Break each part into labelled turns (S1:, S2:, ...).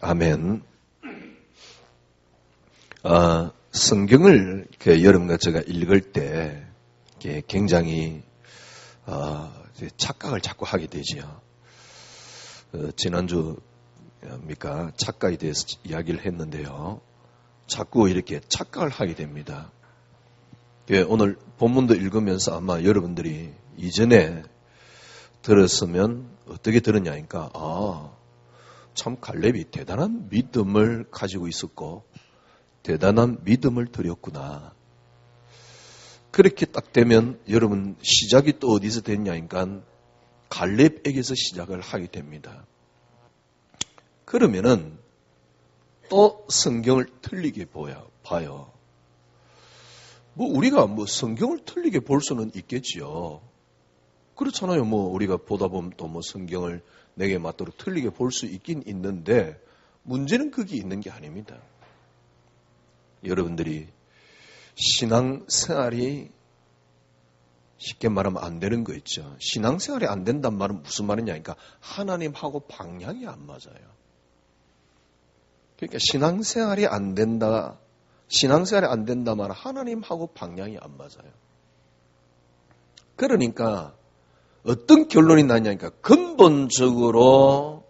S1: 아멘. 성경을 여러분과 제가 읽을 때 굉장히 착각을 자꾸 하게 되지요. 지난주입니까? 착각에 대해서 이야기를 했는데요. 자꾸 이렇게 착각을 하게 됩니다. 오늘 본문도 읽으면서 아마 여러분들이 이전에 들었으면 어떻게 들었냐니까, 참 갈렙이 대단한 믿음을 가지고 있었고 대단한 믿음을 드렸구나. 그렇게 딱 되면 여러분 시작이 또 어디서 됐냐니까 갈렙에게서 시작을 하게 됩니다. 그러면은 또 성경을 틀리게 봐요. 우리가 성경을 틀리게 볼 수는 있겠지요. 그렇잖아요. 우리가 보다 보면 또 성경을 내게 맞도록 틀리게 볼 수 있긴 있는데 문제는 그게 있는 게 아닙니다. 여러분들이 신앙생활이 쉽게 말하면 안 되는 거 있죠. 신앙생활이 안 된단 말은 무슨 말이냐니까 하나님하고 방향이 안 맞아요. 그러니까 신앙생활이 안 된다 말은 하나님하고 방향이 안 맞아요. 그러니까 어떤 결론이 나냐니까 근본적으로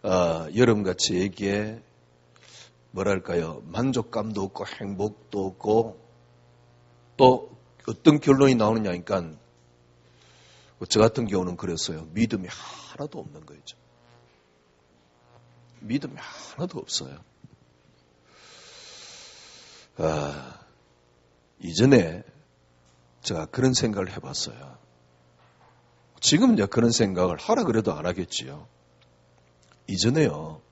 S1: 여러분과 저에게 뭐랄까요, 만족감도 없고 행복도 없고 또 어떤 결론이 나오느냐니까 저 같은 경우는 그랬어요. 믿음이 하나도 없는 거죠. 믿음이 하나도 없어요. 이전에 제가 그런 생각을 해봤어요. 지금 이제 그런 생각을 하라 그래도 안 하겠지요. 이전에요.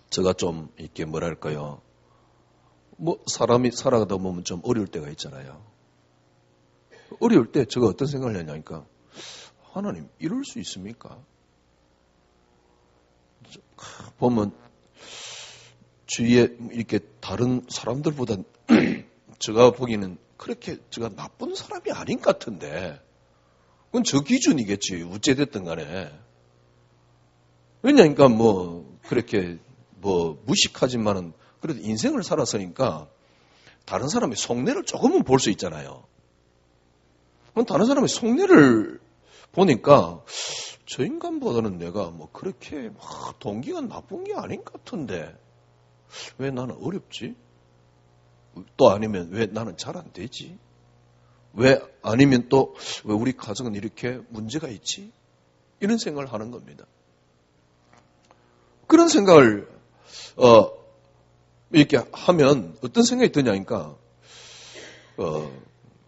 S1: 제가 좀 이렇게 뭐랄까요. 사람이 살아가다 보면 좀 어려울 때가 있잖아요. 어려울 때 제가 어떤 생각을 했냐니까 하나님 이럴 수 있습니까? 보면 주위에 이렇게 다른 사람들보다 제가 보기에는 그렇게 제가 나쁜 사람이 아닌 것 같은데 그건 저 기준이겠지. 어찌됐든 간에. 왜냐니까 그렇게 무식하지만은 그래도 인생을 살았으니까 다른 사람의 속내를 조금은 볼 수 있잖아요. 그럼 다른 사람의 속내를 보니까 저 인간보다는 내가 그렇게 동기가 나쁜 게 아닌 것 같은데 왜 나는 어렵지? 또 아니면 왜 나는 잘 안 되지? 왜 아니면 또 왜 우리 가정은 이렇게 문제가 있지? 이런 생각을 하는 겁니다. 그런 생각을 이렇게 하면 어떤 생각이 드냐니까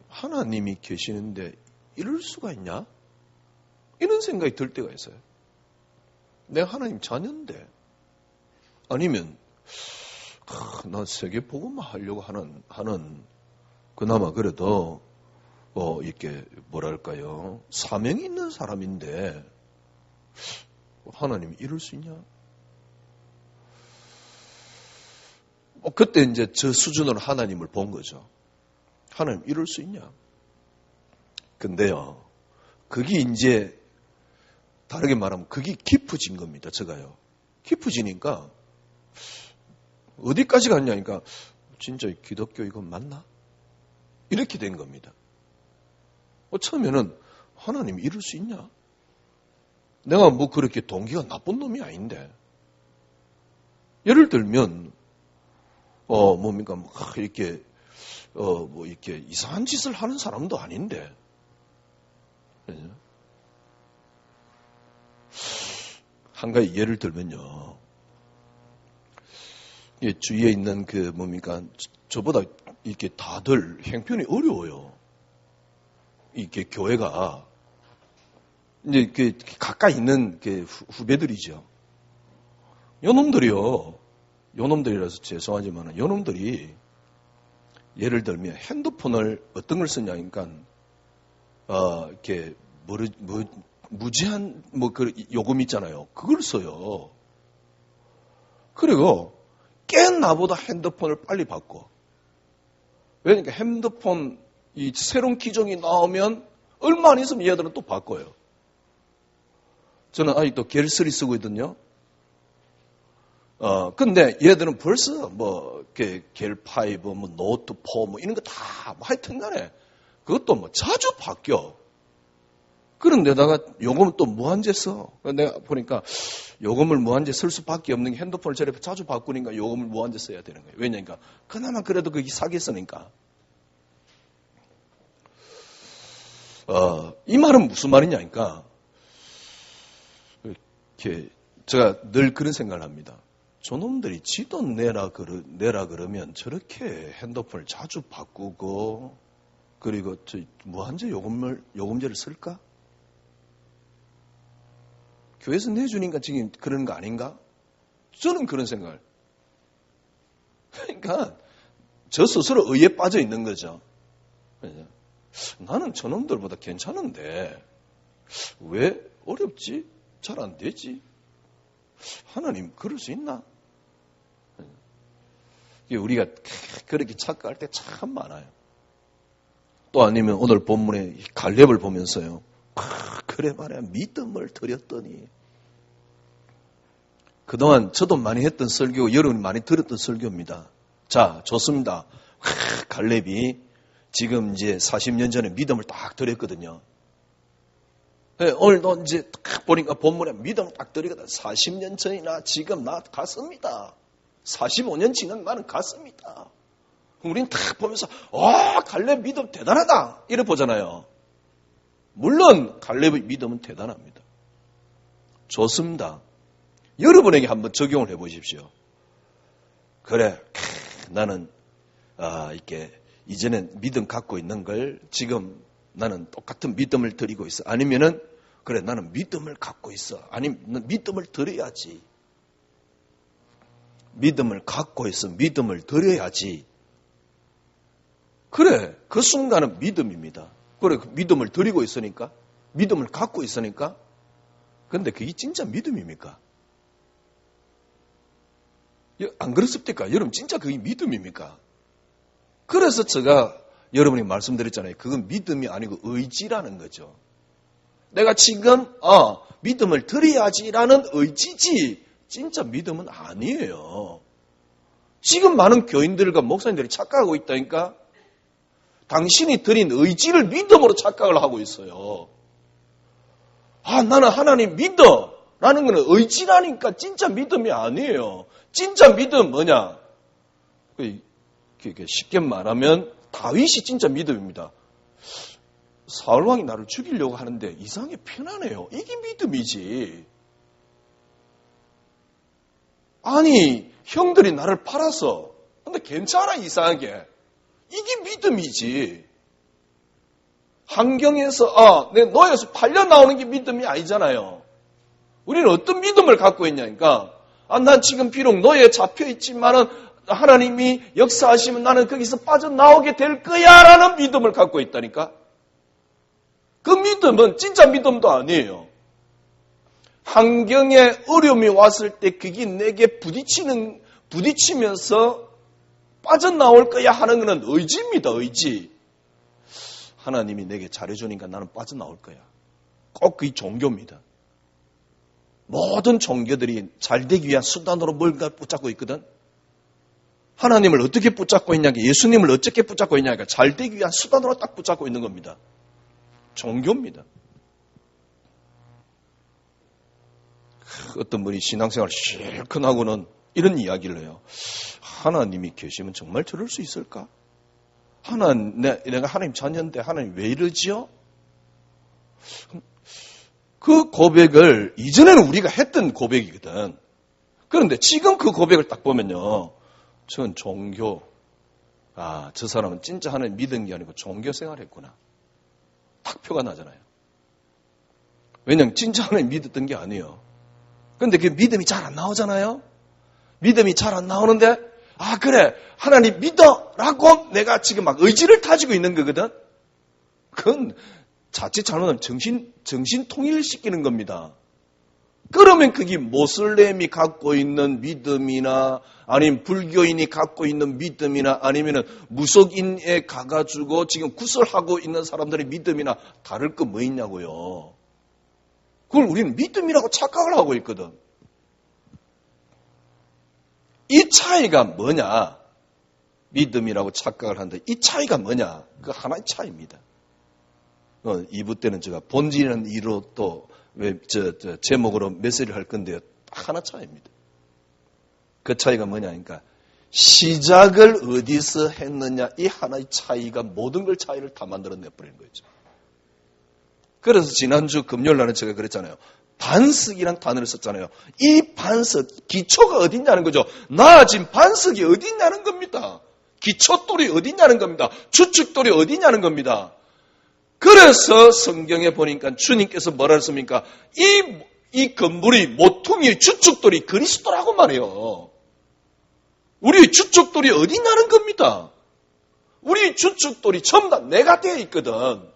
S1: 하나님이 계시는데 이럴 수가 있냐? 이런 생각이 들 때가 있어요. 내가 하나님 자녀인데 아니면 나 세계복음만 하려고 하는 그나마 그래도 이렇게 뭐랄까요 사명이 있는 사람인데 하나님이 이럴 수 있냐? 그때 이제 저 수준으로 하나님을 본 거죠. 하나님 이럴 수 있냐? 근데요, 그게 이제 다르게 말하면 그게 깊어진 겁니다. 제가요. 깊어지니까 어디까지 갔냐니까 진짜 기독교 이건 맞나? 이렇게 된 겁니다. 처음에는 하나님 이럴 수 있냐? 내가 그렇게 동기가 나쁜 놈이 아닌데 예를 들면 뭡니까 이렇게 이렇게 이상한 짓을 하는 사람도 아닌데 한 가지 예를 들면요. 주위에 있는 저보다 이렇게 다들 형편이 어려워요. 이렇게 교회가 이제 가까이 있는 후배들이죠. 요놈들이라서 죄송하지만 요놈들이 예를 들면 핸드폰을 어떤 걸 쓰냐니까 이렇게 무제한 그 요금 있잖아요. 그걸 써요. 그리고 꽤 나보다 핸드폰을 빨리 바꿔. 왜냐니까 핸드폰 이 새로운 기종이 나오면 얼마 안 있으면 얘들은 또 바꿔요. 저는 아직도 갤3 쓰고 있거든요. 근데 얘들은 벌써 뭐, 겔5, 뭐, 노트4, 뭐, 이런 거 다, 뭐 하여튼 간에, 그것도 뭐 자주 바뀌어. 그런데다가 요금은 또 무한제 써. 내가 보니까 요금을 무한제 쓸 수밖에 없는 게 핸드폰을 저렇게 자주 바꾸니까 요금을 무한제 써야 되는 거예요. 왜냐니까, 그나마 그래도 그게 사기 쓰니까. 이 말은 무슨 말이냐니까, 이렇게, 제가 늘 그런 생각을 합니다. 저놈들이 지도 내라 그러면 저렇게 핸드폰을 자주 바꾸고, 그리고 무한제 요금제를 쓸까? 교회에서 내주니까 지금 그런 거 아닌가? 저는 그런 생각을. 그러니까, 저 스스로 의에 빠져 있는 거죠. 나는 저놈들보다 괜찮은데, 왜 어렵지? 잘 안 되지? 하나님, 그럴 수 있나? 우리가 그렇게 착각할 때 참 많아요. 또 아니면 오늘 본문에 갈렙을 보면서요. 그래 말이야, 믿음을 드렸더니. 그동안 저도 많이 했던 설교, 여러분이 많이 들었던 설교입니다. 자, 좋습니다. 갈렙이 지금 이제 40년 전에 믿음을 딱 드렸거든요. 네, 오늘도 이제 딱 보니까 본문에 믿음을 딱 드리거든. 40년 전이나 지금 나 갔습니다. 45년 지난 나는 갔습니다. 우리는 딱 보면서 갈렙 믿음 대단하다 이래 보잖아요. 물론 갈렙의 믿음은 대단합니다. 좋습니다. 여러분에게 한번 적용을 해보십시오. 그래, 나는 이렇게 이제는 믿음 갖고 있는 걸 지금 나는 똑같은 믿음을 드리고 있어. 아니면은 그래, 나는 믿음을 갖고 있어. 아니면 믿음을 드려야지. 믿음을 갖고 있어. 믿음을 드려야지. 그래, 그 순간은 믿음입니다. 그래, 그 믿음을 드리고 있으니까, 믿음을 갖고 있으니까. 그런데 그게 진짜 믿음입니까? 안 그렇습니까? 여러분, 진짜 그게 믿음입니까? 그래서 제가 여러분이 말씀드렸잖아요. 그건 믿음이 아니고 의지라는 거죠. 내가 지금 믿음을 드려야지라는 의지지 진짜 믿음은 아니에요. 지금 많은 교인들과 목사님들이 착각하고 있다니까. 당신이 드린 의지를 믿음으로 착각을 하고 있어요. 나는 하나님 믿어 라는 것은 의지라니까 진짜 믿음이 아니에요. 진짜 믿음 뭐냐? 쉽게 말하면 다윗이 진짜 믿음입니다. 사울왕이 나를 죽이려고 하는데 이상하게 편하네요. 이게 믿음이지. 아니, 형들이 나를 팔았어. 근데 괜찮아, 이상하게. 이게 믿음이지. 환경에서, 내 너에서 팔려 나오는 게 믿음이 아니잖아요. 우리는 어떤 믿음을 갖고 있냐니까. 난 지금 비록 너에 잡혀 있지만은 하나님이 역사하시면 나는 거기서 빠져나오게 될 거야 라는 믿음을 갖고 있다니까. 그 믿음은 진짜 믿음도 아니에요. 환경에 어려움이 왔을 때 그게 내게 부딪히면서 빠져나올 거야 하는 것은 의지입니다. 의지. 하나님이 내게 잘해주니까 나는 빠져나올 거야. 꼭 그게 종교입니다. 모든 종교들이 잘되기 위한 수단으로 뭔가 붙잡고 있거든. 하나님을 어떻게 붙잡고 있냐, 예수님을 어떻게 붙잡고 있냐니까 잘되기 위한 수단으로 딱 붙잡고 있는 겁니다. 종교입니다. 어떤 분이 신앙생활 실컷 하고는 이런 이야기를 해요. 하나님이 계시면 정말 저럴 수 있을까? 내가 하나님 자녀인데 하나님 왜 이러지요? 그 고백을 이전에는 우리가 했던 고백이거든. 그런데 지금 그 고백을 딱 보면요. 저건 종교. 저 사람은 진짜 하나님 믿은 게 아니고 종교 생활했구나. 딱 표가 나잖아요. 왜냐하면 진짜 하나님 믿었던 게 아니에요. 그런데 그 믿음이 잘 안 나오잖아요. 믿음이 잘 안 나오는데 그래 하나님 믿어 라고 내가 지금 막 의지를 가지고 있는 거거든. 그건 자칫 잘못하면 정신 통일시키는 겁니다. 그러면 그게 모슬렘이 갖고 있는 믿음이나 아니면 불교인이 갖고 있는 믿음이나 아니면 무속인에 가가지고 지금 구설하고 있는 사람들의 믿음이나 다를 거 뭐 있냐고요. 그걸 우리는 믿음이라고 착각을 하고 있거든. 이 차이가 뭐냐? 믿음이라고 착각을 하는데 이 차이가 뭐냐? 그 하나의 차이입니다. 2부 때는 제가 본질이라는 이로 또 제목으로 메시지를 할 건데요. 딱 하나 차이입니다. 그 차이가 뭐냐? 그러니까 시작을 어디서 했느냐? 이 하나의 차이가 모든 걸 차이를 다 만들어내버리는 거죠. 그래서 지난주 금요일 날은 제가 그랬잖아요. 반석이란 단어를 썼잖아요. 이 반석, 기초가 어딨냐는 거죠. 나아진 반석이 어딨냐는 겁니다. 기초돌이 어딨냐는 겁니다. 주축돌이 어딨냐는 겁니다. 그래서 성경에 보니까 주님께서 뭐라 했습니까? 이 건물이 모퉁이 주축돌이 그리스도라고 말해요. 우리 주축돌이 어딨냐는 겁니다. 우리 주축돌이 전부 다 내가 되어 있거든.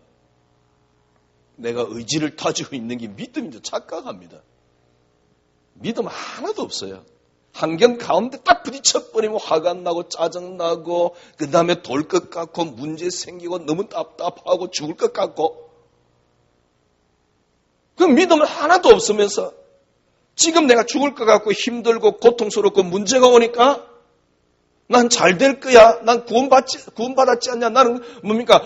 S1: 내가 의지를 다지고 있는 게 믿음인지 착각합니다. 믿음 하나도 없어요. 환경 가운데 딱 부딪혀버리면 화가 나고 짜증나고 그 다음에 돌 것 같고 문제 생기고 너무 답답하고 죽을 것 같고 그 믿음은 하나도 없으면서 지금 내가 죽을 것 같고 힘들고 고통스럽고 문제가 오니까 난 잘 될 거야. 난 구원받았지 않냐. 나는 뭡니까?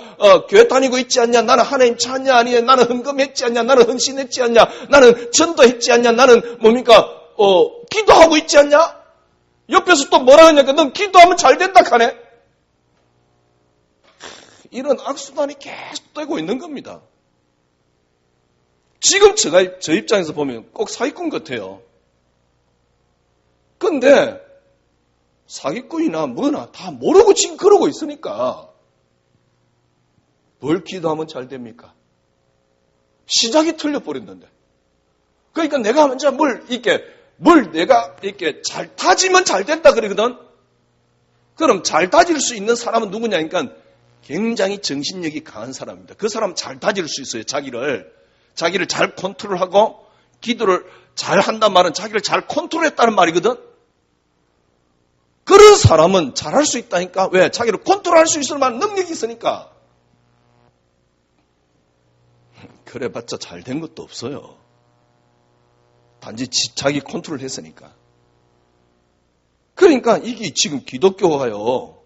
S1: 교회 다니고 있지 않냐. 나는 하나님 찾냐 아니냐. 나는 헌금했지 않냐. 나는 헌신했지 않냐. 나는 전도했지 않냐. 나는 뭡니까? 기도하고 있지 않냐? 옆에서 또 뭐라 하냐니까 넌 기도하면 잘 된다 하네. 이런 악순환이 계속 되고 있는 겁니다. 지금 저 입장에서 보면 꼭 사기꾼 같아요. 근데 사기꾼이나 뭐나 다 모르고 지금 그러고 있으니까 뭘 기도하면 잘 됩니까? 시작이 틀려버렸는데. 그러니까 내가 먼저 뭘 내가 이렇게 잘 다지면 잘 된다 그러거든. 그럼 잘 다질 수 있는 사람은 누구냐? 그러니까 굉장히 정신력이 강한 사람입니다. 그 사람은 잘 다질 수 있어요. 자기를 잘 컨트롤하고 기도를 잘 한단 말은 자기를 잘 컨트롤했다는 말이거든. 그런 사람은 잘할 수 있다니까. 왜? 자기를 컨트롤할 수 있을 만한 능력이 있으니까. 그래봤자 잘 된 것도 없어요. 단지 자기 컨트롤 했으니까. 그러니까 이게 지금 기독교가요.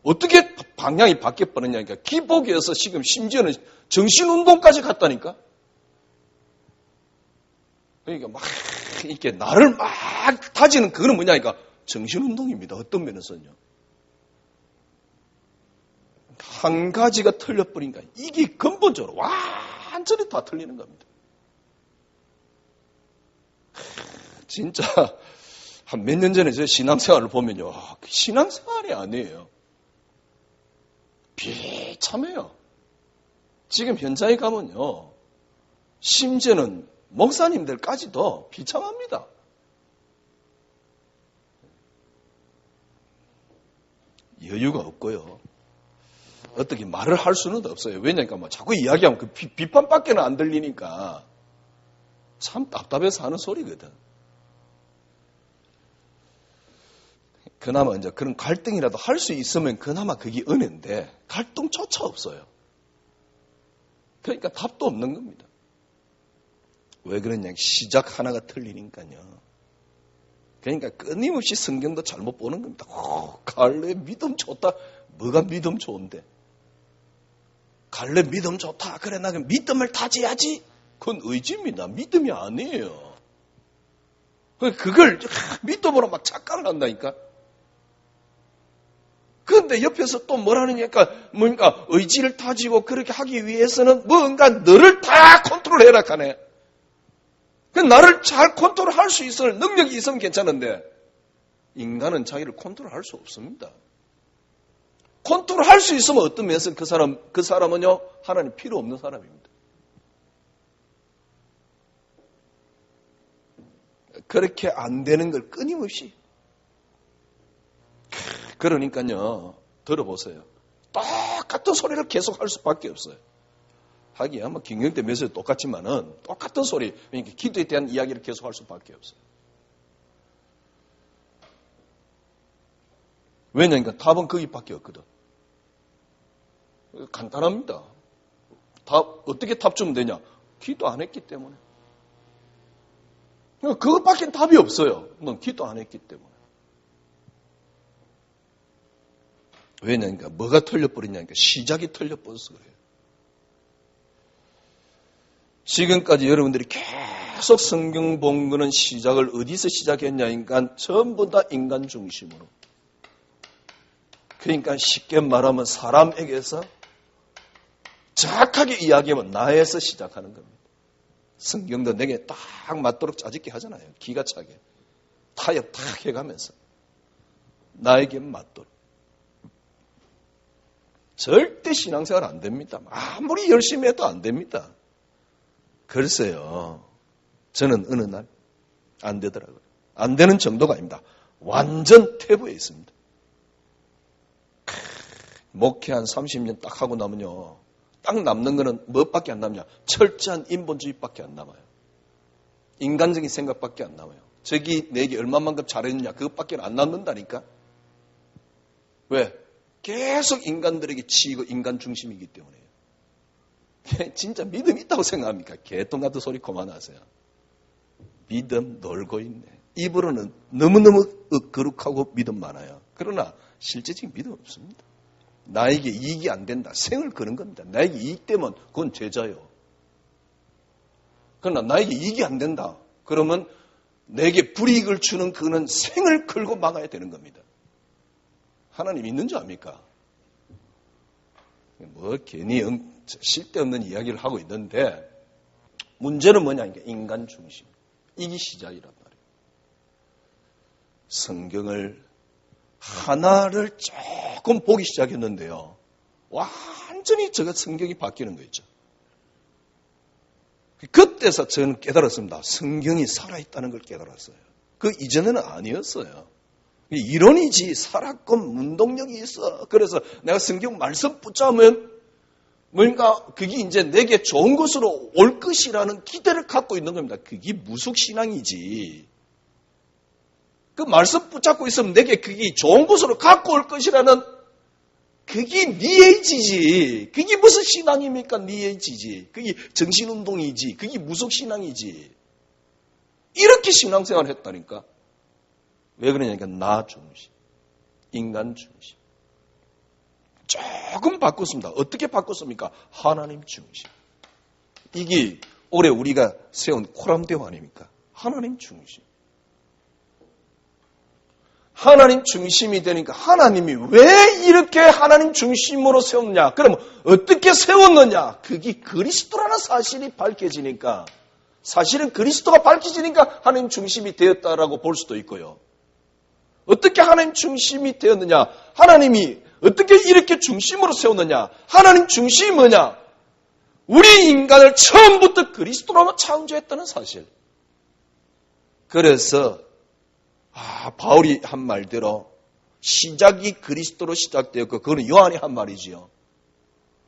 S1: 어떻게 방향이 바뀌어버렸냐니까. 기복에서 지금 심지어는 정신운동까지 갔다니까. 그러니까 막 이렇게 나를 막 다지는 그거는 뭐냐니까. 정신운동입니다. 어떤 면에서는요. 한 가지가 틀려버리니까 이게 근본적으로 완전히 다 틀리는 겁니다. 진짜 한 몇 년 전에 제 신앙생활을 보면요. 신앙생활이 아니에요. 비참해요. 지금 현장에 가면요. 심지어는 목사님들까지도 비참합니다. 여유가 없고요. 어떻게 말을 할 수는 없어요. 왜냐니까 자꾸 이야기하면 그 비판밖에는 안 들리니까 참 답답해서 하는 소리거든. 그나마 이제 그런 갈등이라도 할 수 있으면 그나마 그게 은혜인데 갈등조차 없어요. 그러니까 답도 없는 겁니다. 왜 그러냐? 시작 하나가 틀리니까요. 그러니까 끊임없이 성경도 잘못 보는 겁니다. 갈래 믿음 좋다. 뭐가 믿음 좋은데? 갈래 믿음 좋다. 그래 나 믿음을 다져야지. 그건 의지입니다. 믿음이 아니에요. 그걸 믿음으로 막 착각을 한다니까. 그런데 옆에서 또 뭐라느냐니까 뭔가 의지를 다지고 그렇게 하기 위해서는 뭔가 너를 다 컨트롤해라 하네. 나를 잘 컨트롤할 수 있을 능력이 있으면 괜찮은데 인간은 자기를 컨트롤할 수 없습니다. 컨트롤할 수 있으면 어떤 면에서 그 사람은요 하나님 필요 없는 사람입니다. 그렇게 안 되는 걸 끊임없이 그러니까요 들어보세요. 똑같은 소리를 계속 할 수밖에 없어요. 하기야 김경태 메시지 똑같지만은 똑같은 소리, 그러니까 기도에 대한 이야기를 계속 할 수밖에 없어요. 왜냐니까 답은 거기밖에 없거든. 간단합니다. 어떻게 답 주면 되냐? 기도 안 했기 때문에. 그것밖에 답이 없어요. 넌 기도 안 했기 때문에. 왜냐니까 뭐가 털려버리냐니까 시작이 털려버려서 그래요. 지금까지 여러분들이 계속 성경 본 거는 시작을 어디서 시작했냐니까 전부 다 인간 중심으로. 그러니까 쉽게 말하면 사람에게서 정확하게 이야기하면 나에서 시작하는 겁니다. 성경도 내게 딱 맞도록 짜집게 하잖아요. 기가 차게. 타협 딱 해가면서. 나에게 맞도록. 절대 신앙생활 안 됩니다. 아무리 열심히 해도 안 됩니다. 글쎄요. 저는 어느 날 안 되더라고요. 안 되는 정도가 아닙니다. 완전 퇴보해 있습니다. 목회 한 30년 딱 하고 나면요. 딱 남는 거는 무엇밖에 안 남냐? 철저한 인본주의밖에 안 남아요. 인간적인 생각밖에 안 남아요. 저기 내게 얼마만큼 잘했느냐? 그것밖에 안 남는다니까. 왜? 계속 인간들에게 치이고 인간 중심이기 때문에요. 진짜 믿음 있다고 생각합니까? 개똥 같은 소리 그만하세요. 믿음 놀고 있네. 입으로는 너무너무 거룩하고 믿음 많아요. 그러나 실제적인 믿음 없습니다. 나에게 이익이 안 된다. 생을 거는 겁니다. 나에게 이익되면 그건 제자요. 그러나 나에게 이익이 안 된다. 그러면 내게 불이익을 주는 그는 생을 걸고 막아야 되는 겁니다. 하나님 있는 줄 압니까? 뭐 괜히 쓸데없는 이야기를 하고 있는데 문제는 뭐냐? 인간 중심. 이게 시작이란 말이에요. 성경을 하나를 조금 보기 시작했는데요. 완전히 제가 성경이 바뀌는 거 있죠. 그때서 저는 깨달았습니다. 성경이 살아있다는 걸 깨달았어요. 그 이전에는 아니었어요. 이론이지 살았건 문동력이 있어. 그래서 내가 성경 말씀 붙잡으면 뭔가 그게 이제 내게 좋은 것으로 올 것이라는 기대를 갖고 있는 겁니다. 그게 무속신앙이지. 그 말씀 붙잡고 있으면 내게 그게 좋은 것으로 갖고 올 것이라는 그게 니에이지지. 그게 무슨 신앙입니까? 니에이지지. 그게 정신운동이지. 그게 무속신앙이지. 이렇게 신앙생활을 했다니까. 왜 그러냐니까 나 중심, 인간 중심. 조금 바꿨습니다. 어떻게 바꿨습니까? 하나님 중심. 이게 올해 우리가 세운 코람대화 아닙니까? 하나님 중심. 하나님 중심이 되니까 하나님이 왜 이렇게 하나님 중심으로 세웠냐? 그러면 어떻게 세웠느냐? 그게 그리스도라는 사실이 밝혀지니까 사실은 그리스도가 밝혀지니까 하나님 중심이 되었다라고 볼 수도 있고요. 어떻게 하나님 중심이 되었느냐? 하나님이 어떻게 이렇게 중심으로 세웠느냐? 하나님 중심이 뭐냐? 우리 인간을 처음부터 그리스도로 창조했다는 사실. 그래서 바울이 한 말대로 시작이 그리스도로 시작되었고 그거는 요한이 한 말이지요.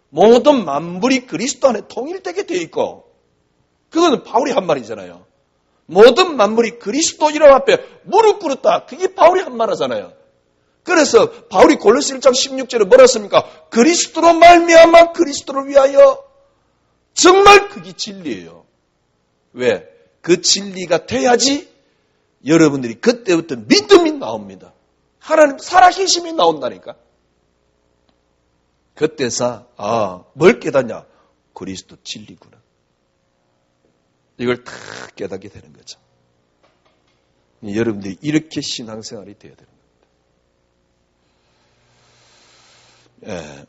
S1: 모든 만물이 그리스도 안에 통일되게 되어 있고 그거는 바울이 한 말이잖아요. 모든 만물이 그리스도 이름 앞에 무릎 꿇었다. 그게 바울이 한 말이잖아요. 그래서 바울이 골로새 1장 16절에 뭐라 했습니까? 그리스도로 말미암아 그리스도를 위하여. 정말 그게 진리예요. 왜? 그 진리가 돼야지 여러분들이 그때부터 믿음이 나옵니다. 하나님 살아계심이 나온다니까. 그때서 뭘 깨닫냐? 그리스도 진리구나. 이걸 다 깨닫게 되는 거죠. 여러분들이 이렇게 신앙생활이 되어야 되는 겁니다.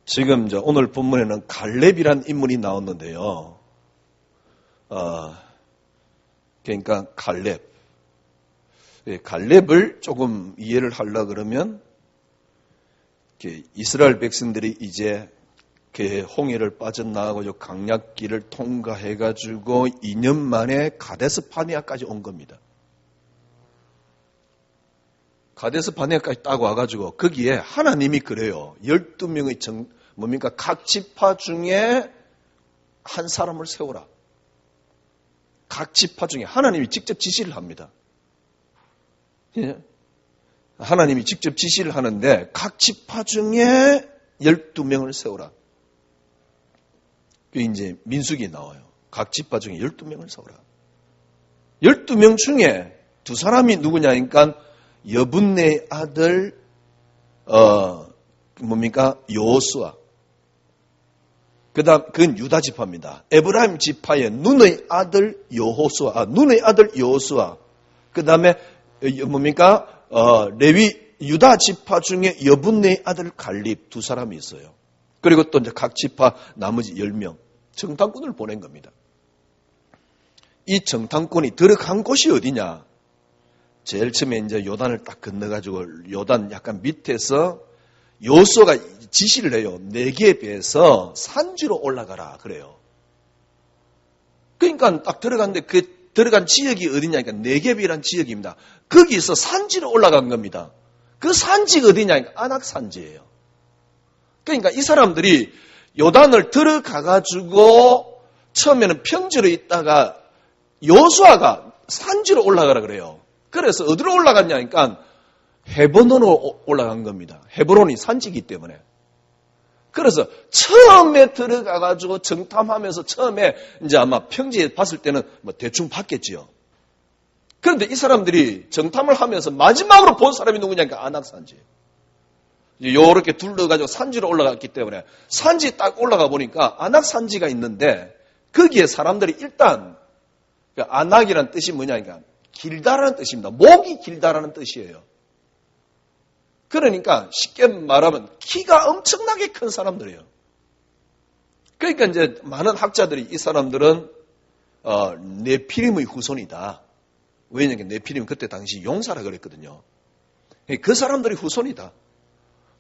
S1: 지금 오늘 본문에는 갈렙이란 인물이 나왔는데요. 그러니까 갈렙을 조금 이해를 하려고 그러면 이스라엘 백성들이 이제 그 홍해를 빠져나가고 강약길을 통과해가지고 2년 만에 가데스 바네아까지 온 겁니다. 가데스 바네아까지 딱 와가지고 거기에 하나님이 그래요. 12명의 뭡니까? 각 지파 중에 한 사람을 세우라. 각 지파 중에 하나님이 직접 지시를 합니다. 하나님이 직접 지시를 하는데 각 지파 중에 12명을 세우라. 그 이제 민수기에 나와요. 각 지파 중에 12명을 세우라. 12명 중에 두 사람이 누구냐니까 여분네의 아들 여호수아. 그다음 그건 유다 지파입니다. 에브라임 지파의 눈의 아들 여호수아. 그다음에 레위 유다 지파 중에 여분네의 아들 갈립 두 사람이 있어요. 그리고 또 이제 각 지파 나머지 10명 정탐꾼을 보낸 겁니다. 이 정탐꾼이 들어간 곳이 어디냐? 제일 처음에 이제 요단을 딱 건너가지고 요단 약간 밑에서 여호수아가 지시를 해요. 네겝에서 산지로 올라가라 그래요. 그러니까 딱 들어갔는데 그 들어간 지역이 어디냐니까 네겝이란 지역입니다. 거기서 산지로 올라간 겁니다. 그 산지가 어디냐니까 아낙산지예요. 그러니까 이 사람들이 요단을 들어가가지고 처음에는 평지로 있다가 여호수아가 산지로 올라가라 그래요. 그래서 어디로 올라갔냐니까 헤브론으로 올라간 겁니다. 헤브론이 산지이기 때문에. 그래서 처음에 들어가가지고 정탐하면서 처음에 이제 아마 평지에 봤을 때는 뭐 대충 봤겠지요. 그런데 이 사람들이 정탐을 하면서 마지막으로 본 사람이 누구냐니까 아낙산지. 요렇게 둘러가지고 산지로 올라갔기 때문에 산지 딱 올라가 보니까 아낙산지가 있는데 거기에 사람들이 일단 아낙이라는 뜻이 뭐냐니까 길다라는 뜻입니다. 목이 길다라는 뜻이에요. 그러니까 쉽게 말하면 키가 엄청나게 큰 사람들이에요. 그러니까 이제 많은 학자들이 이 사람들은 네피림의 후손이다. 왜냐하면 네피림 그때 당시 용사라 그랬거든요. 그 사람들이 후손이다.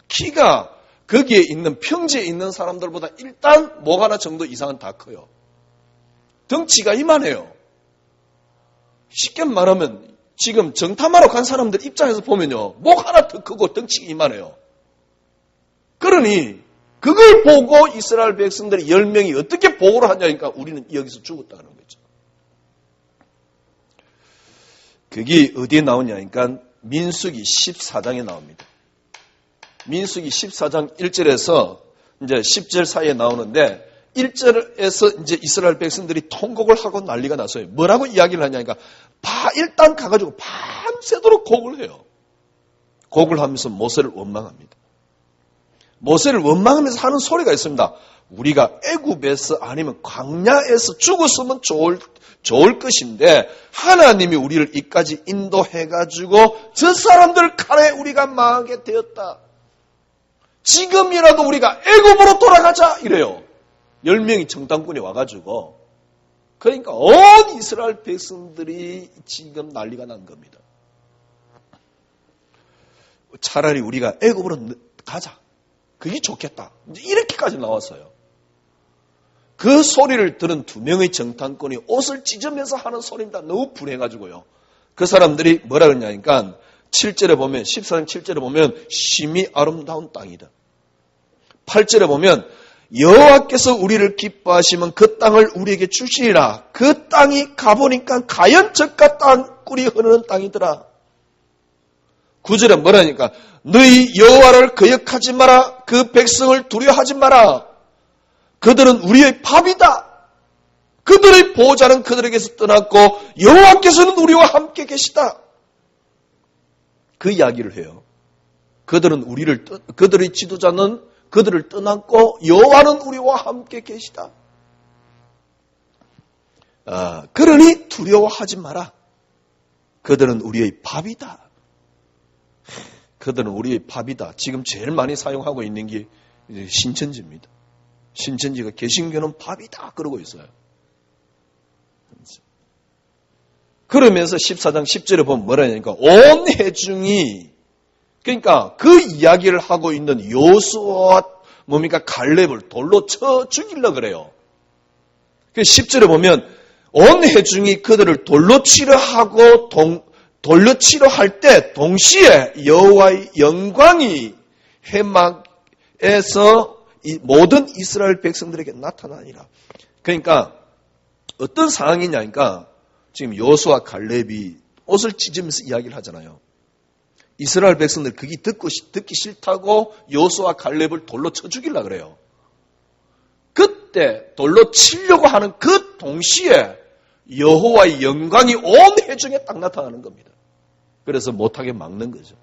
S1: 키가 거기에 있는 평지에 있는 사람들보다 일단 목 하나 정도 이상은 다 커요. 덩치가 이만해요. 쉽게 말하면 지금 정탐하러 간 사람들 입장에서 보면요. 목 하나 더 크고 덩치가 이만해요. 그러니 그걸 보고 이스라엘 백성들이 10명이 어떻게 보고를 하냐니까 우리는 여기서 죽었다는 거죠. 그게 어디에 나오냐니까 민수기 14장에 나옵니다. 민수기 14장 1절에서 이제 10절 사이에 나오는데 1절에서 이제 이스라엘 백성들이 통곡을 하고 난리가 났어요. 뭐라고 이야기를 하냐니까 일단 가가지고 밤새도록 곡을 해요. 곡을 하면서 모세를 원망합니다. 모세를 원망하면서 하는 소리가 있습니다. 우리가 애굽에서 아니면 광야에서 죽었으면 좋을 것인데 하나님이 우리를 이까지 인도해가지고 저 사람들 칼에 우리가 망하게 되었다. 지금이라도 우리가 애굽으로 돌아가자 이래요. 10명이 정탐꾼이 와가지고 그러니까 온 이스라엘 백성들이 지금 난리가 난 겁니다. 차라리 우리가 애굽으로 가자. 그게 좋겠다. 이렇게까지 나왔어요. 그 소리를 들은 2명의 정탐꾼이 옷을 찢으면서 하는 소리입니다. 너무 불행해가지고요. 그 사람들이 뭐라 그러냐니까 7절에 보면 14장 7절에 보면 심히 아름다운 땅이다. 8절에 보면 여호와께서 우리를 기뻐하시면 그 땅을 우리에게 주시리라. 그 땅이 가보니까 가연적과 땅굴이 흐르는 땅이더라. 9절에 뭐라니까 너희 여호와를 거역하지 마라. 그 백성을 두려워하지 마라. 그들은 우리의 밥이다. 그들의 보호자는 그들에게서 떠났고 여호와께서는 우리와 함께 계시다. 그 이야기를 해요. 그들의 지도자는 그들을 떠났고 여호와는 우리와 함께 계시다. 그러니 두려워하지 마라. 그들은 우리의 밥이다. 그들은 우리의 밥이다. 지금 제일 많이 사용하고 있는 게 신천지입니다. 신천지가 개신교는 밥이다 그러고 있어요. 그러면서 14장 10절에 보면 뭐라냐니까 온 회중이 그러니까 그 이야기를 하고 있는 여호수아와 갈렙을 돌로 쳐 죽이려고 그래요. 10절에 보면 온 회중이 그들을 돌로 치려 하고 돌로 치려 할 때 동시에 여호와의 영광이 회막에서 이 모든 이스라엘 백성들에게 나타나니라. 그러니까 어떤 상황이냐니까 지금 여호수아 갈렙이 옷을 찢으면서 이야기를 하잖아요. 이스라엘 백성들 그게 듣기 싫다고 여호수아 갈렙을 돌로 쳐 죽이려고 그래요. 그때 돌로 치려고 하는 그 동시에 여호와의 영광이 온 회중에 딱 나타나는 겁니다. 그래서 못하게 막는 거죠.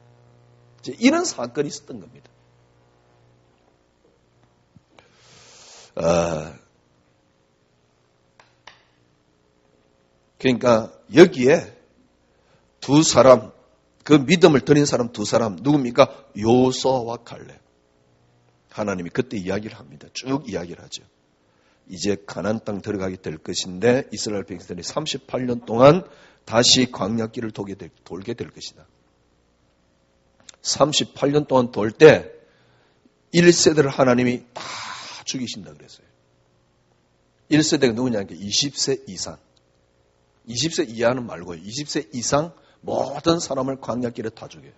S1: 이런 사건이 있었던 겁니다. 그러니까 여기에 두 사람, 그 믿음을 드린 사람 두 사람 누굽니까? 여호수아와 갈렙. 하나님이 그때 이야기를 합니다. 쭉 이야기를 하죠. 이제 가나안 땅 들어가게 될 것인데 이스라엘 백성들이 38년 동안 다시 광야길을 돌게 될 것이다. 38년 동안 돌 때 1세대를 하나님이 다 죽이신다 그랬어요. 1세대가 누구냐니까 20세 이상. 20세 이하는 말고요. 20세 이상 모든 사람을 광야길에 다 죽여요.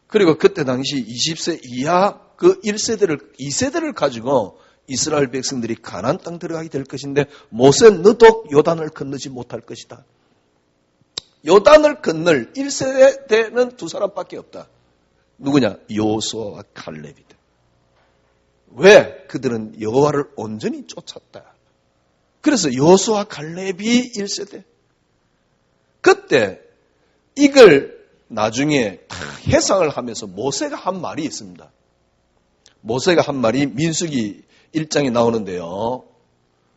S1: 그리고 그때 당시 20세 이하 그 1세대를, 2세대를 가지고 이스라엘 백성들이 가나안 땅 들어가게 될 것인데 모세 너도 요단을 건너지 못할 것이다. 요단을 건널 1세대는 두 사람밖에 없다. 누구냐? 여호수아와 갈렙이다. 왜? 그들은 여호와를 온전히 쫓았다. 그래서 여호수아 갈렙이 1세대. 그때 이걸 나중에 해상을 하면서 모세가 한 말이 있습니다. 모세가 한 말이 민수기 1장에 나오는데요.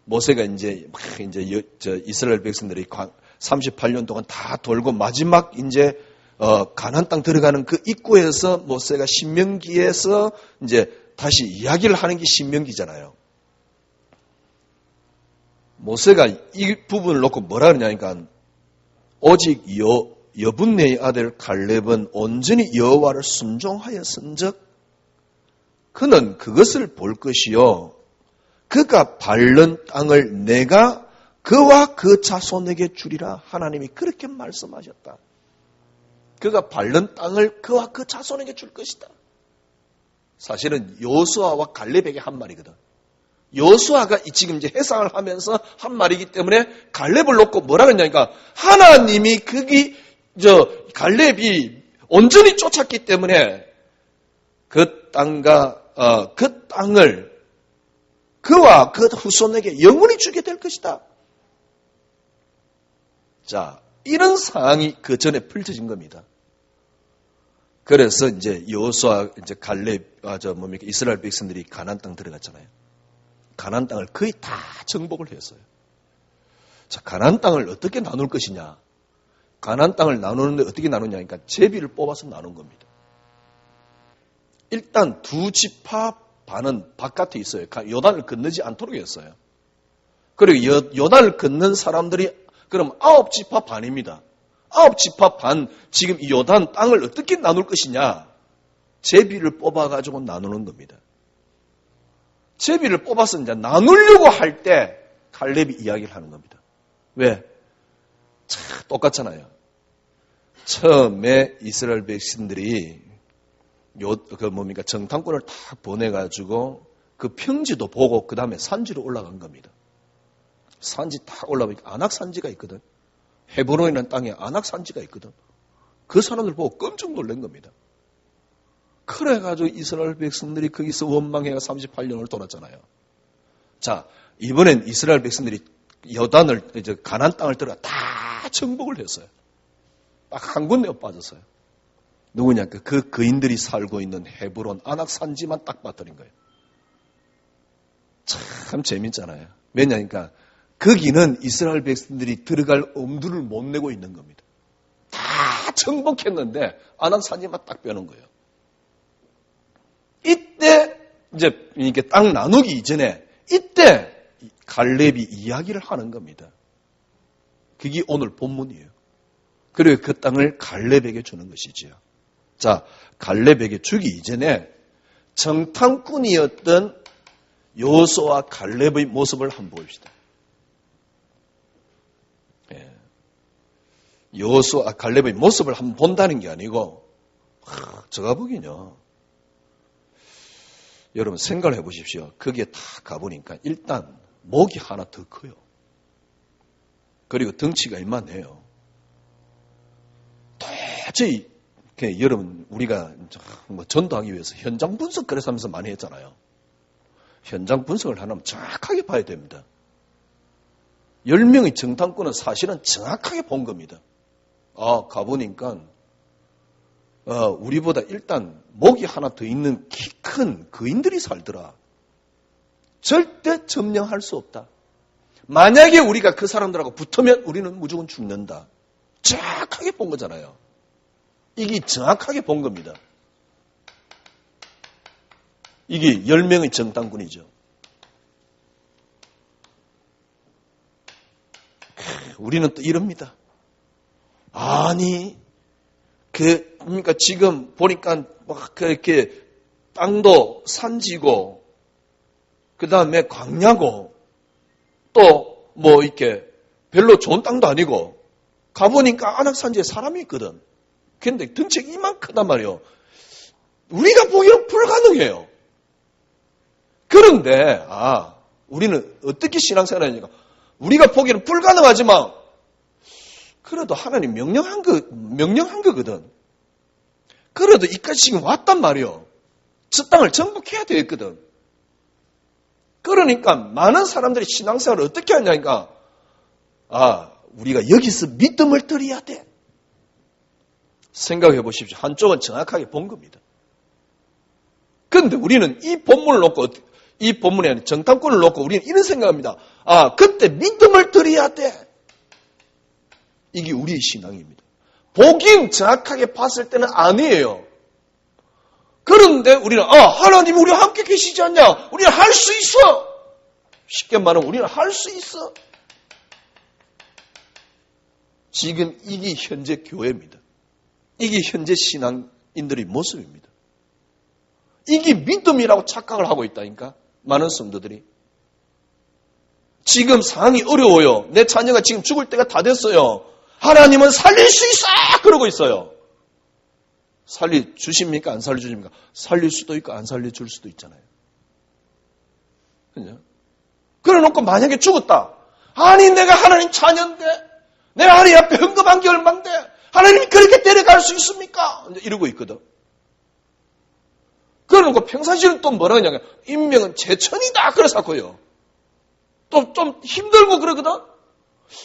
S1: 모세가 이제 이스라엘 백성들이 38년 동안 다 돌고 마지막 이제 가나안 땅 들어가는 그 입구에서 모세가 신명기에서 이제 다시 이야기를 하는 게 신명기잖아요. 모세가 이 부분을 놓고 뭐라 그러냐니까 오직 여분네의 아들 갈렙은 온전히 여호와를 순종하였은즉 그는 그것을 볼 것이요 그가 밟는 땅을 내가 그와 그 자손에게 주리라. 하나님이 그렇게 말씀하셨다. 그가 밟는 땅을 그와 그 자손에게 줄 것이다. 사실은 여호수아와 갈렙에게 한 말이거든. 여호수아가 지금 이제 해상을 하면서 한 말이기 때문에 갈렙을 놓고 뭐라 그러냐니까 하나님이 갈렙이 온전히 쫓았기 때문에 그 땅을 그와 그 후손에게 영원히 주게 될 것이다. 자, 이런 상황이 그 전에 펼쳐진 겁니다. 그래서 이제 여호수아, 이제 갈렙, 이스라엘 백성들이 가나안 땅 들어갔잖아요. 가나안 땅을 거의 다 정복을 했어요. 자, 가나안 땅을 어떻게 나눌 것이냐? 가나안 땅을 나누는데 어떻게 나누냐니까 제비를 뽑아서 나눈 겁니다. 일단 두 지파 반은 바깥에 있어요. 요단을 건너지 않도록 했어요. 그리고 요단을 건넌 사람들이 그럼 9지파 반입니다. 9지파 반, 지금 이 요단 땅을 어떻게 나눌 것이냐? 제비를 뽑아가지고 나누는 겁니다. 제비를 뽑아서 이제 나누려고 할 때 갈렙이 이야기를 하는 겁니다. 왜? 똑같잖아요. 처음에 이스라엘 백성들이 정탐꾼을 딱 보내가지고 그 평지도 보고 그 다음에 산지로 올라간 겁니다. 산지 딱 올라가니까 안악산지가 있거든. 헤브론이라는 땅에 안악산지가 있거든. 그 사람들 보고 깜짝 놀란 겁니다. 그래가지고 이스라엘 백성들이 거기서 원망해가 38년을 돌았잖아요. 자, 이번엔 이스라엘 백성들이 요단을, 이제 가나안 땅을 들어가 다 정복을 했어요. 딱 한 군데 빠졌어요. 누구냐? 그 거인들이 살고 있는 헤브론, 안악산지만 딱 빠뜨린 거예요. 참 재밌잖아요. 왜냐니까 거기는 이스라엘 백성들이 들어갈 엄두를 못 내고 있는 겁니다. 다 정복했는데 안악산지만 딱 빼는 거예요. 이때 이제 이게 땅 나누기 이전에 이때 갈렙이 이야기를 하는 겁니다. 그게 오늘 본문이에요. 그리고 그 땅을 갈렙에게 주는 것이지요. 자, 갈렙에게 주기 이전에 정탐꾼이었던 여호수아와 갈렙의 모습을 한번 봅시다. 여호수아 갈렙의 모습을 한번 본다는 게 아니고 제가 보기는요. 여러분 생각을 해보십시오. 거기에 다 가보니까 일단 목이 하나 더 커요. 그리고 덩치가 이만해요. 도저히 여러분 우리가 뭐 전도하기 위해서 현장 분석 그래서 하면서 많이 했잖아요. 현장 분석을 하려면 정확하게 봐야 됩니다. 10명의 정탐꾼은 사실은 정확하게 본 겁니다. 가보니까 우리보다 일단 목이 하나 더 있는 키 큰 거인들이 살더라. 절대 점령할 수 없다. 만약에 우리가 그 사람들하고 붙으면 우리는 무조건 죽는다. 정확하게 본 거잖아요. 이게 정확하게 본 겁니다. 이게 10명의 정탐꾼이죠. 우리는 또 이럽니다. 아니, 그러니까 지금 보니까 막 그렇게 땅도 산지고, 그 다음에 광야고, 또 뭐 이렇게 별로 좋은 땅도 아니고, 가보니까 안악산지에 사람이 있거든. 근데 덩치가 이만 크단 말이에요. 우리가 보기에는 불가능해요. 그런데, 우리는 어떻게 신앙생활을 하니까, 우리가 보기에는 불가능하지만, 그래도 하나님 명령한 거거든. 그래도 이까지 지금 왔단 말이요. 저 땅을 정복해야 되겠거든. 그러니까 많은 사람들이 신앙생활을 어떻게 하냐니까, 우리가 여기서 믿음을 드려야 돼. 생각해 보십시오. 한쪽은 정확하게 본 겁니다. 그런데 우리는 이 본문을 놓고, 이 본문에 아닌 정탐꾼을 놓고 우리는 이런 생각합니다. 그때 믿음을 드려야 돼. 이게 우리의 신앙입니다. 보긴 정확하게 봤을 때는 아니에요. 그런데 우리는 하나님 우리와 함께 계시지 않냐? 우리는 할 수 있어. 쉽게 말하면 우리는 할 수 있어. 지금 이게 현재 교회입니다. 이게 현재 신앙인들의 모습입니다. 이게 믿음이라고 착각을 하고 있다니까. 많은 성도들이. 지금 상황이 어려워요. 내 자녀가 지금 죽을 때가 다 됐어요. 하나님은 살릴 수 있어! 그러고 있어요. 살려주십니까? 안 살려주십니까? 살릴 수도 있고 안 살려줄 수도 있잖아요. 그죠? 그래 놓고 만약에 죽었다. 아니 내가 하나님 자녀인데 내가 하나님 앞에 헌금한 게 얼만데 하나님이 그렇게 데려갈 수 있습니까? 이러고 있거든. 그래 놓고 평상시는 또 뭐라 하냐면 인명은 제천이다. 그래서 하고요. 또 좀 힘들고 그러거든.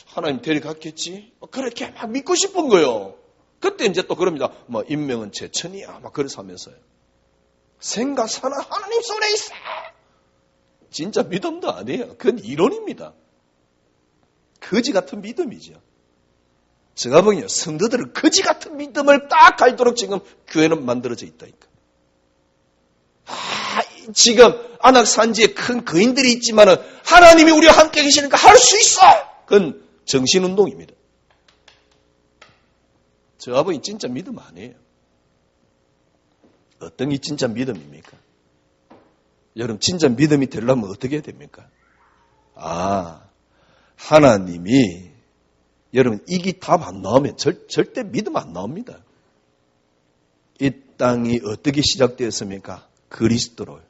S1: 하나님 데려갔겠지? 그렇게 막 믿고 싶은 거요. 그때 이제 또 그럽니다. 인명은 제천이야. 막 그래서 하면서요. 생각사나 하나님 손에 있어. 진짜 믿음도 아니에요. 그건 이론입니다. 거지 같은 믿음이죠. 제가 보기에는 성도들은 거지 같은 믿음을 딱 갈도록 지금 교회는 만들어져 있다니까. 지금 안악산지에 큰 거인들이 있지만은 하나님이 우리와 함께 계시니까 할 수 있어. 그건 정신운동입니다. 제가 보기엔 진짜 믿음 아니에요. 어떤 게 진짜 믿음입니까? 여러분 진짜 믿음이 되려면 어떻게 해야 됩니까? 하나님이 여러분 이게 답 안 나오면 절대 믿음 안 나옵니다. 이 땅이 어떻게 시작되었습니까? 그리스도로요.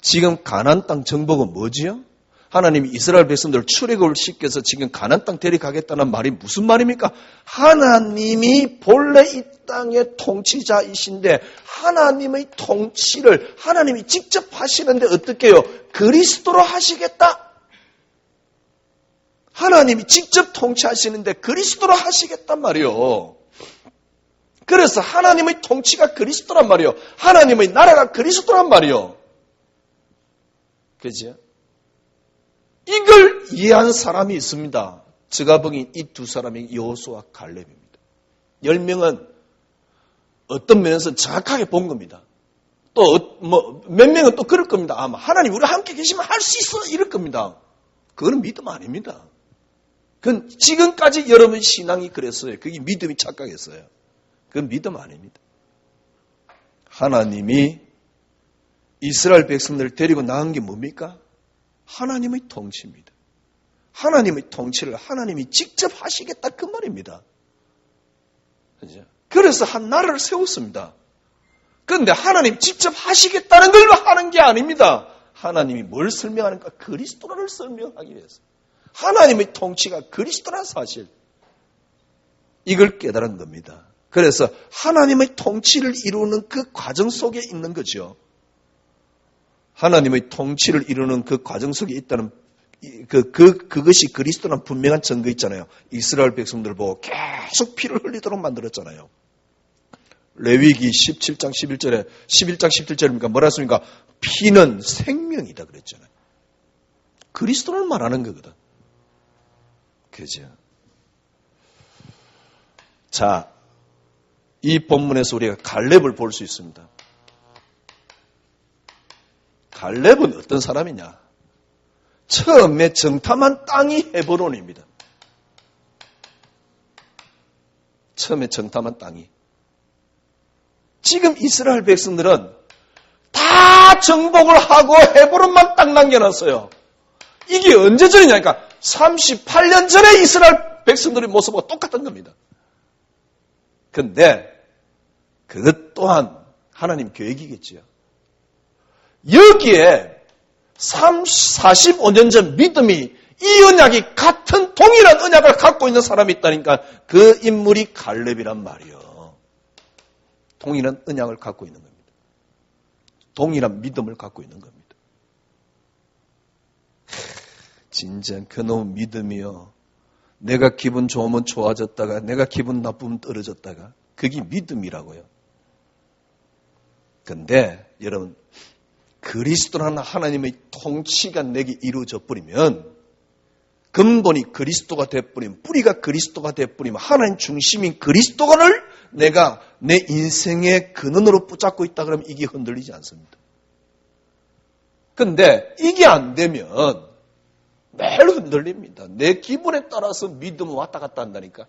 S1: 지금 가나안 땅 정복은 뭐지요? 하나님이 이스라엘 백성들을 출애굽을 시켜서 지금 가나안 땅 데려가겠다는 말이 무슨 말입니까? 하나님이 본래 이 땅의 통치자이신데 하나님의 통치를 하나님이 직접 하시는데 어떻게 해요? 그리스도로 하시겠다? 하나님이 직접 통치하시는데 그리스도로 하시겠단 말이요. 그래서 하나님의 통치가 그리스도란 말이요. 하나님의 나라가 그리스도란 말이요. 그죠? 이걸 이해한 사람이 있습니다. 제가 보기엔 이 두 사람이 여호수아와 갈렙입니다. 10명은 어떤 면에서 정확하게 본 겁니다. 또 몇 명은 또 그럴 겁니다. 아마 하나님 우리와 함께 계시면 할 수 있어 이럴 겁니다. 그거는 믿음 아닙니다. 그건 지금까지 여러분 신앙이 그랬어요. 그게 믿음이 착각했어요. 그건 믿음 아닙니다. 하나님이 이스라엘 백성들을 데리고 나간 게 뭡니까? 하나님의 통치입니다. 하나님의 통치를 하나님이 직접 하시겠다 그 말입니다. 그래서 한 나라를 세웠습니다. 그런데 하나님 직접 하시겠다는 걸 하는 게 아닙니다. 하나님이 뭘 설명하는가? 그리스도를 설명하기 위해서. 하나님의 통치가 그리스도라는 사실. 이걸 깨달은 겁니다. 그래서 하나님의 통치를 이루는 그 과정 속에 있는 거죠. 하나님의 통치를 이루는 그 과정 속에 있다는 그것이 그리스도라는 분명한 증거 있잖아요. 이스라엘 백성들을 보고 계속 피를 흘리도록 만들었잖아요. 레위기 17장 11절입니까? 뭐라 했습니까? 피는 생명이다 그랬잖아요. 그리스도를 말하는 거거든. 그죠? 자, 이 본문에서 우리가 갈렙을 볼 수 있습니다. 갈렙은 어떤 사람이냐? 처음에 정탐한 땅이 헤브론입니다. 처음에 정탐한 땅이. 지금 이스라엘 백성들은 다 정복을 하고 헤브론만 딱 남겨놨어요. 이게 언제 전이냐니까 38년 전에 이스라엘 백성들의 모습과 똑같은 겁니다. 근데 그것 또한 하나님 계획이겠지요. 여기에 45년 전 믿음이 이 언약이 같은 동일한 언약을 갖고 있는 사람이 있다니까 그 인물이 갈렙이란 말이요. 동일한 언약을 갖고 있는 겁니다. 동일한 믿음을 갖고 있는 겁니다. 진짜 그놈 믿음이요. 내가 기분 좋으면 좋아졌다가 내가 기분 나쁘면 떨어졌다가 그게 믿음이라고요. 근데 여러분 그리스도라는 하나님의 통치가 내게 이루어져 버리면 근본이 그리스도가 돼버리면 뿌리가 그리스도가 돼버리면 하나님 중심인 그리스도를 내가 내 인생의 근원으로 붙잡고 있다 그러면 이게 흔들리지 않습니다. 근데 이게 안 되면 매일 흔들립니다. 내 기분에 따라서 믿음은 왔다 갔다 한다니까.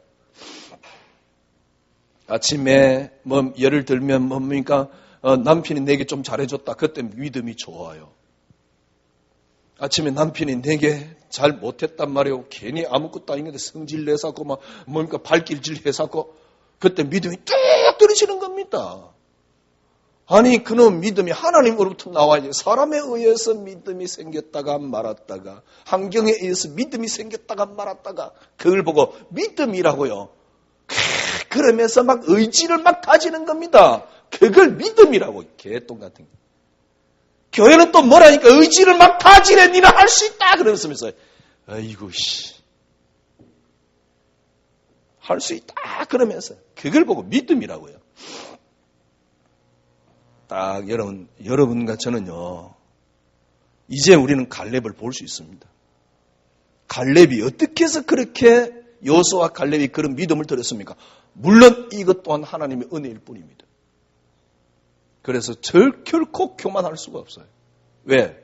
S1: 아침에 예를 들면 뭡니까? 남편이 내게 좀 잘해줬다. 그때 믿음이 좋아요. 아침에 남편이 내게 잘 못했단 말이에요. 괜히 아무것도 아닌데 성질 내사고 뭡니까? 발길질 해사고 그때 믿음이 뚝 떨어지는 겁니다. 아니 그놈 믿음이 하나님으로부터 나와야지. 사람에 의해서 믿음이 생겼다가 말았다가 환경에 의해서 믿음이 생겼다가 말았다가 그걸 보고 믿음이라고요. 그러면서 막 의지를 막 가지는 겁니다. 그걸 믿음이라고. 개똥 같은 거. 교회는 또 뭐라니까 의지를 막 가지래. 니는 할 수 있다 그러면서 아이고 씨 할 수 있다 그러면서 그걸 보고 믿음이라고요. 딱 여러분과 저는요 이제 우리는 갈렙을 볼 수 있습니다. 갈렙이 어떻게 해서 그렇게 여호수아와 갈렙이 그런 믿음을 드렸습니까? 물론 이것 또한 하나님의 은혜일 뿐입니다. 그래서 결코 교만할 수가 없어요. 왜?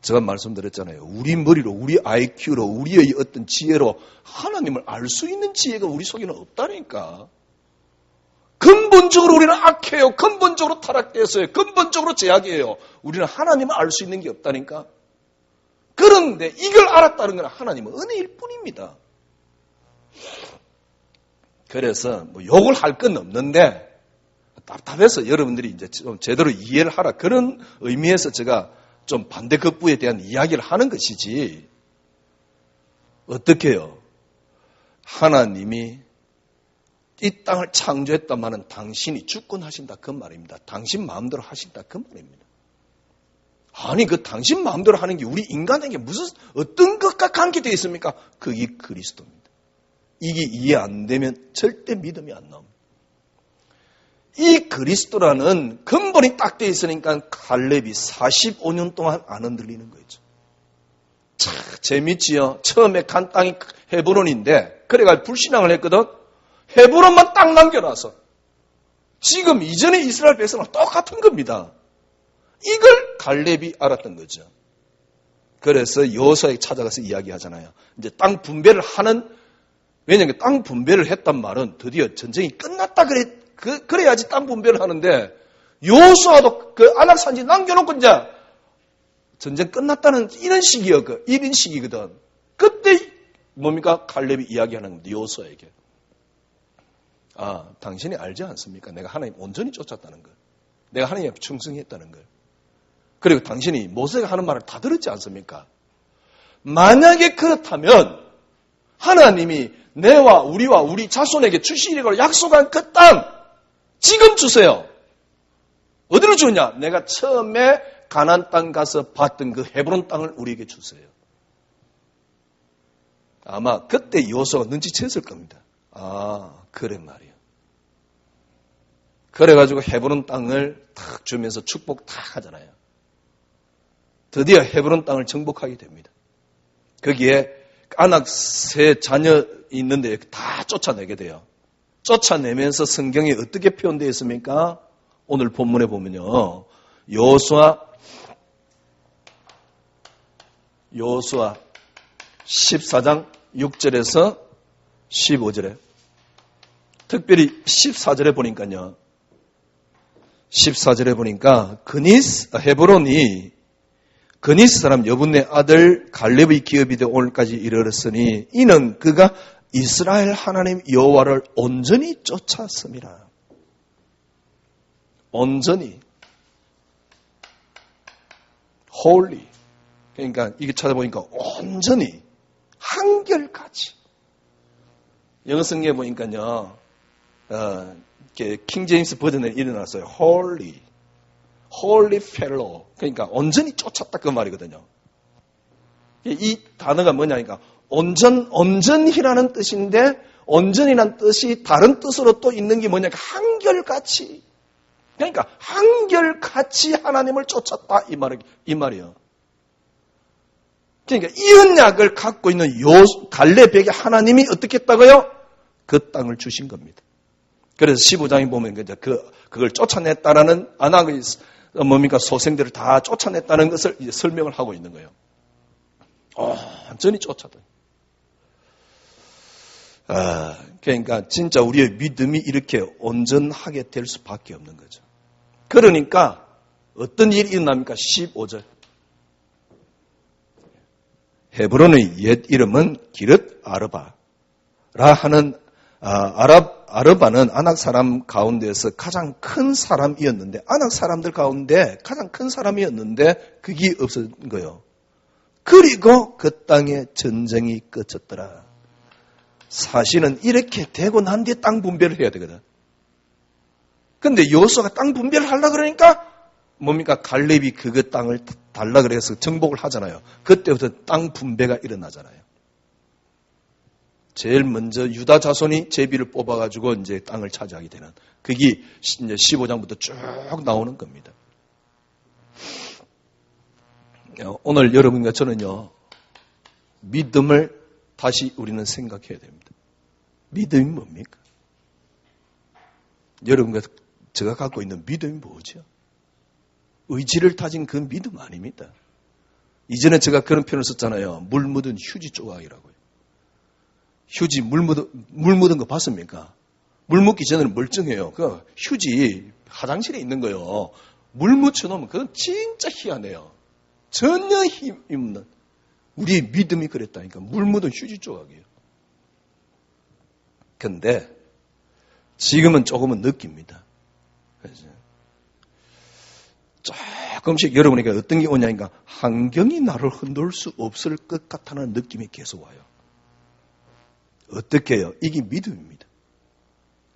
S1: 제가 말씀드렸잖아요. 우리 머리로, 우리 IQ로, 우리의 어떤 지혜로 하나님을 알 수 있는 지혜가 우리 속에는 없다니까. 근본적으로 우리는 악해요. 근본적으로 타락되었어요. 근본적으로 제약이에요. 우리는 하나님을 알 수 있는 게 없다니까. 그런데 이걸 알았다는 건 하나님의 은혜일 뿐입니다. 그래서 욕을 할 건 없는데 답답해서 여러분들이 이제 좀 제대로 이해를 하라. 그런 의미에서 제가 좀 반대급부에 대한 이야기를 하는 것이지. 어떻게 해요? 하나님이 이 땅을 창조했다마는 당신이 주권하신다 그 말입니다. 당신 마음대로 하신다 그 말입니다. 아니 그 당신 마음대로 하는 게 우리 인간에게 무슨 어떤 것과 관계되어 있습니까? 그게 그리스도입니다. 이게 이해 안 되면 절대 믿음이 안 나옵니다. 이 그리스도라는 근본이 딱 되어 있으니까 갈렙이 45년 동안 안 흔들리는 거죠. 참 재밌지요. 처음에 간 땅이 헤브론인데 그래가 불신앙을 했거든. 헤브론만 딱 남겨놔서 지금 이전에 이스라엘 백성은 똑같은 겁니다. 이걸 갈렙이 알았던 거죠. 그래서 여호수아에게 찾아가서 이야기하잖아요. 이제 땅 분배를 하는 왜냐하면 땅 분배를 했단 말은 드디어 전쟁이 끝났다 그래야지 땅 분배를 하는데 여호수아도 그 안악산지 남겨놓고 이제 전쟁 끝났다는 이런 시기거든. 그때 뭡니까? 갈렙이 이야기하는 겁니다. 여호수아에게. 아, 당신이 알지 않습니까? 내가 하나님 온전히 쫓았다는 걸. 내가 하나님 앞에 충성했다는 걸. 그리고 당신이 모세가 하는 말을 다 들었지 않습니까? 만약에 그렇다면 하나님이 내와 우리와 우리 자손에게 주시리라고 약속한 그 땅 지금 주세요. 어디로 주냐? 내가 처음에 가나안 땅 가서 봤던 그 헤브론 땅을 우리에게 주세요. 아마 그때 여호수아가 눈치챘을 겁니다. 아, 그래 말이야. 그래가지고 헤브론 땅을 탁 주면서 축복 탁 하잖아요. 드디어 헤브론 땅을 정복하게 됩니다. 거기에 아낙 세 자녀 있는데 다 쫓아내게 돼요. 쫓아내면서 성경에 어떻게 표현되어 있습니까? 오늘 본문에 보면요. 여호수아 14장 6절에서 15절에 특별히 14절에 보니까요. 14절에 보니까 헤브론이 그니스 사람 여분네 아들 갈렙의 기업이 되어 오늘까지 이르렀으니 이는 그가 이스라엘 하나님 여호와를 온전히 쫓았음이라. 온전히 holy. 그러니까 이게 찾아보니까 온전히 한결같이. 영어 성경에 보니까요. 킹 제임스 버전에 일어났어요. holy fellow. 그러니까 온전히 쫓았다 그 말이거든요. 이 단어가 뭐냐니까 온전히라는 뜻인데 온전이라는 뜻이 다른 뜻으로 또 있는 게 뭐냐니까 한결같이. 그러니까 한결같이 하나님을 쫓았다 이 말이에요. 그러니까 이 언약을 갖고 있는 갈렙에게 하나님이 어떻게 했다고요? 그 땅을 주신 겁니다. 그래서 15장에 보면 그걸 쫓아냈다라는 아낙의 소생들을 다 쫓아냈다는 것을 이제 설명을 하고 있는 거예요. 완전히 쫓았다. 그러니까 진짜 우리의 믿음이 이렇게 온전하게 될 수밖에 없는 거죠. 그러니까 어떤 일이 일어납니까? 15절. 헤브론의 옛 이름은 기릇 아르바라 하는 아르바는 아낙 사람 가운데서 가장 큰 사람이었는데 아낙 사람들 가운데 가장 큰 사람이었는데 그게 없어진 거예요. 그리고 그 땅에 전쟁이 끝쳤더라. 사실은 이렇게 되고 난 뒤에 땅 분배를 해야 되거든. 근데 여호수아가 땅 분배를 하려고 그러니까 뭡니까? 갈렙이 그 땅을 달라 그래서 정복을 하잖아요. 그때부터 땅 분배가 일어나잖아요. 제일 먼저 유다 자손이 제비를 뽑아가지고 이제 땅을 차지하게 되는 그게 이제 15장부터 쭉 나오는 겁니다. 오늘 여러분과 저는요, 믿음을 다시 우리는 생각해야 됩니다. 믿음이 뭡니까? 여러분과 제가 갖고 있는 믿음이 뭐죠? 의지를 다진 그 믿음 아닙니다. 이전에 제가 그런 표현을 썼잖아요. 물 묻은 휴지 조각이라고요. 휴지 물 묻은 거 봤습니까? 물 묻기 전에는 멀쩡해요. 그 휴지 화장실에 있는 거요. 물 묻혀놓으면 그건 진짜 희한해요. 전혀 힘 없는. 우리의 믿음이 그랬다니까. 물 묻은 휴지 조각이에요. 근데 지금은 조금은 느낍니다. 그래서 조금씩 여러분에게 어떤 게 오냐니까 환경이 나를 흔들 수 없을 것 같다는 느낌이 계속 와요. 어떻게 해요? 이게 믿음입니다.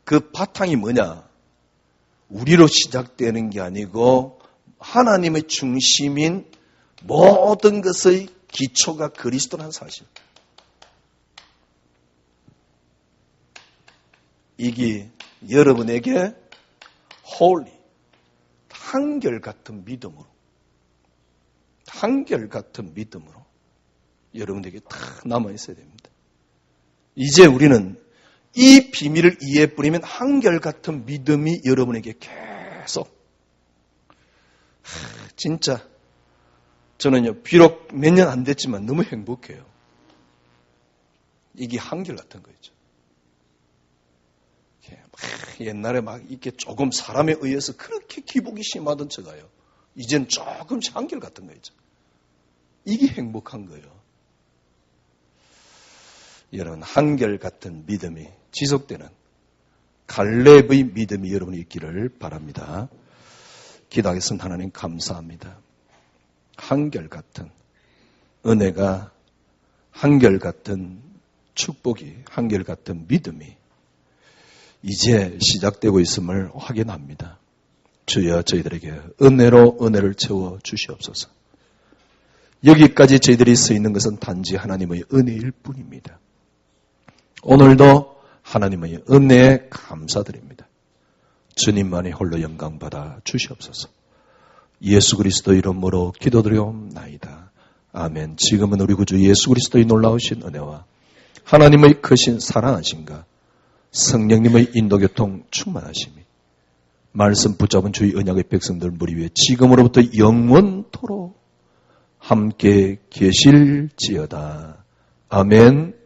S1: 그 바탕이 뭐냐? 우리로 시작되는 게 아니고 하나님의 중심인 모든 것의 기초가 그리스도라는 사실. 이게 여러분에게 holy, 한결같은 믿음으로 여러분에게 다 남아있어야 됩니다. 이제 우리는 이 비밀을 이해해 뿌리면 한결같은 믿음이 여러분에게 계속 진짜 저는요 비록 몇 년 안 됐지만 너무 행복해요. 이게 한결같은 거죠. 옛날에 막 이렇게 조금 사람에 의해서 그렇게 기복이 심하던 제가요. 이젠 조금씩 한결같은 거죠. 이게 행복한 거예요. 여러분 한결같은 믿음이 지속되는 갈렙의 믿음이 여러분이 있기를 바랍니다. 기도하겠습니다. 하나님 감사합니다. 한결같은 은혜가 한결같은 축복이 한결같은 믿음이 이제 시작되고 있음을 확인합니다. 주여 저희들에게 은혜로 은혜를 채워 주시옵소서. 여기까지 저희들이 서 있는 것은 단지 하나님의 은혜일 뿐입니다. 오늘도 하나님의 은혜에 감사드립니다. 주님만이 홀로 영광 받아 주시옵소서. 예수 그리스도 이름으로 기도드리옵나이다. 아멘. 지금은 우리 구주 예수 그리스도의 놀라우신 은혜와 하나님의 크신 사랑하심과 성령님의 인도교통 충만하심이 말씀 붙잡은 주의 언약의 백성들 무리 위에 지금으로부터 영원토록 함께 계실지어다. 아멘.